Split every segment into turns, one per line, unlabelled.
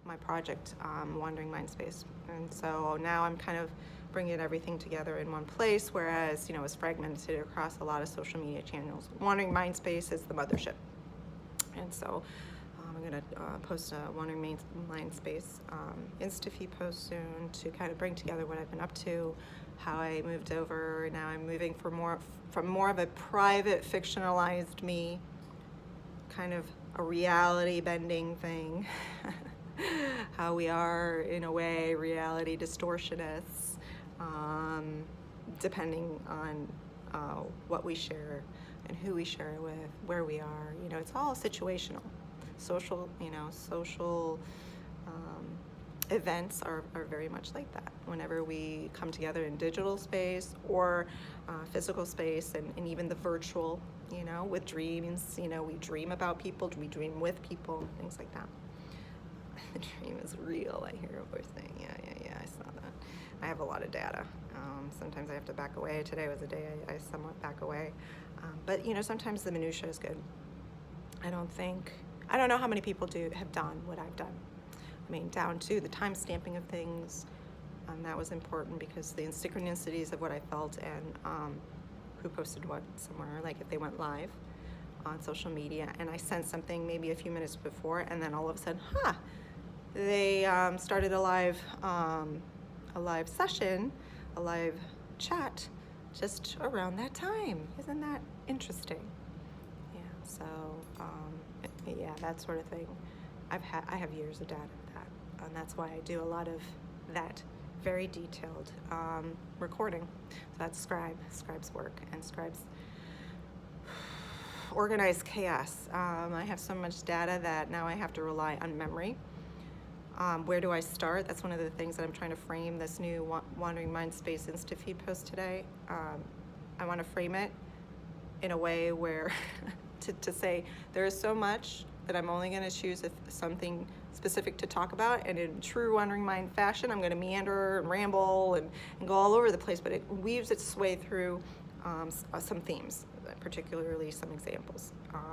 my project, Wandering Mind Space. And so now I'm kind of bringing everything together in one place, whereas, it's fragmented across a lot of social media channels. Wandering Mind Space is the mothership. And so I'm going to post a Wandering Mind Space Insta-feed post soon to kind of bring together what I've been up to, how I moved over. Now I'm moving from more of a private, fictionalized me, kind of a reality bending thing. How we are, in a way, reality distortionists, depending on what we share and who we share it with, where we are. It's all situational. Social events are very much like that. Whenever we come together in digital space or physical space, and even the virtual, with dreams, we dream about people, we dream with people, things like that. The dream is real, I hear what we're saying. Yeah, I saw that. I have a lot of data. Sometimes I have to back away. Today was a day I somewhat back away. But sometimes the minutia is good. I don't know how many people have done what I've done. I mean, down to the time stamping of things. That was important because the synchronicities of what I felt and who posted what somewhere, like if they went live on social media and I sent something maybe a few minutes before, and then all of a sudden, they started a live session, a live chat just around that time. Isn't that interesting? Yeah, so yeah, that sort of thing. I have years of data of that, and that's why I do a lot of that very detailed recording. So that's Scribe's work, and Scribe's organized chaos. I have so much data that now I have to rely on memory. Where do I start? That's one of the things that I'm trying to frame this new Wandering Mind Space Insta-feed post today. I want to frame it in a way where to say there is so much that I'm only going to choose something specific to talk about, and in true Wandering Mind fashion, I'm going to meander and ramble and go all over the place, but it weaves its way through some themes, particularly some examples.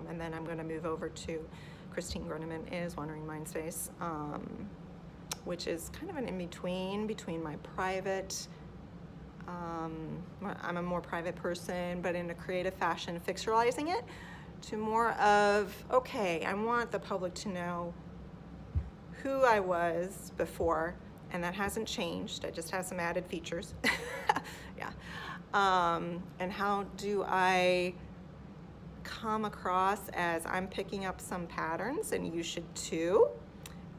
And then I'm going to move over to Christine Gruneman is Wandering Mind Space, which is kind of an in-between my private, I'm a more private person, but in a creative fashion, fictionalizing it to more of, okay, I want the public to know who I was before, and that hasn't changed. I just have some added features. Yeah. And how do I come across as I'm picking up some patterns, and you should too.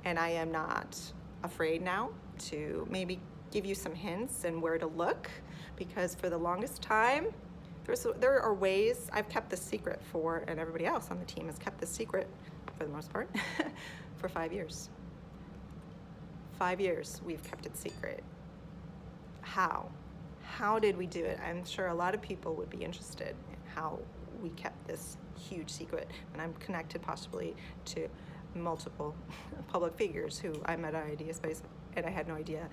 And I am not afraid now to maybe give you some hints and where to look, because for the longest time, there are ways I've kept this secret for, and everybody else on the team has kept this secret for the most part, for 5 years. 5 years we've kept it secret. How? How did we do it? I'm sure a lot of people would be interested in how we kept this huge secret, and I'm connected possibly to multiple public figures who I met at Idea Space, and I had no idea,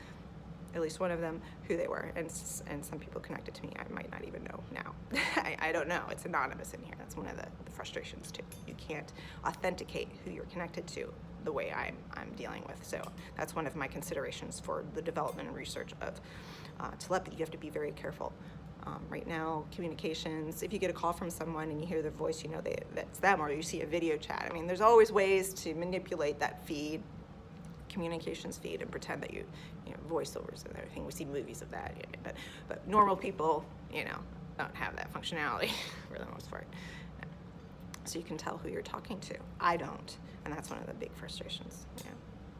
at least one of them, who they were, and some people connected to me I might not even know now. I don't know. It's anonymous in here. That's one of the frustrations too. You can't authenticate who you're connected to the way I'm dealing with. So that's one of my considerations for the development and research of telepathy. You have to be very careful. Right now, communications, if you get a call from someone and you hear their voice, you know that's them, or you see a video chat. I mean, there's always ways to manipulate that feed, communications feed, and pretend that you know, voiceovers and everything. We see movies of that, but normal people, don't have that functionality for the most part. So you can tell who you're talking to. I don't, and that's one of the big frustrations.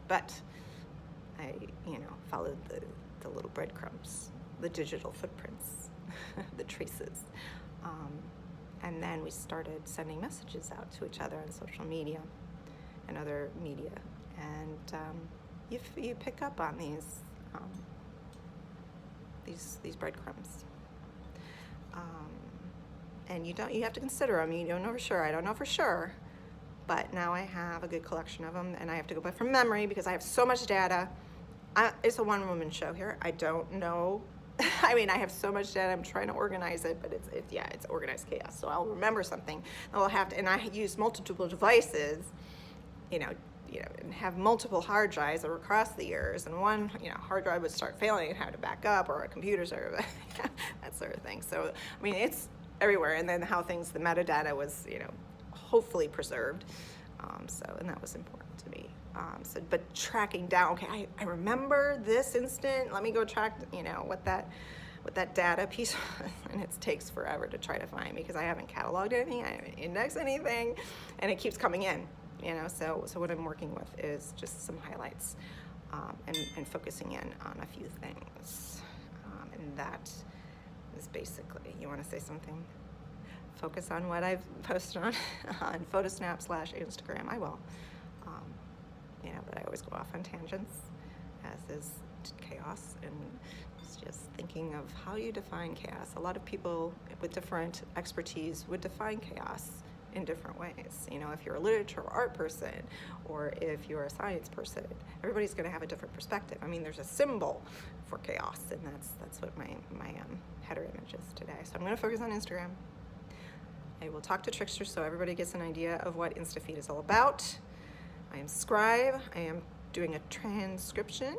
But I, followed the little breadcrumbs, the digital footprints, the traces, and then we started sending messages out to each other on social media and other media, and you pick up on these breadcrumbs, and you have to consider them. You don't know for sure. I don't know for sure, but now I have a good collection of them, and I have to go back from memory because I have so much data. It's a one-woman show here. I don't know. I mean, I have so much data. I'm trying to organize it, but it's organized chaos. So I'll remember something. And I use multiple devices. and have multiple hard drives that were across the years, and one, hard drive would start failing and have to back up, or a computer server, that sort of thing. So, I mean, it's everywhere. And then how the metadata was, hopefully preserved. And that was important to me. But tracking down, okay, I remember this instant, let me go track, what that data piece was, and it takes forever to try to find because I haven't cataloged anything, I haven't indexed anything, and it keeps coming in, so what I'm working with is just some highlights, and focusing in on a few things, and that is basically, you want to say something? Focus on what I've posted on Photosnap/Instagram. I will, but I always go off on tangents, as is chaos, and it's just thinking of how you define chaos. A lot of people with different expertise would define chaos in different ways. If you're a literature or art person, or if you're a science person, everybody's going to have a different perspective. I mean, there's a symbol for chaos, and that's what my header image is today. So I'm going to focus on Instagram. I will talk to tricksters so everybody gets an idea of what InstaFeed is all about. I am Scribe. I am doing a transcription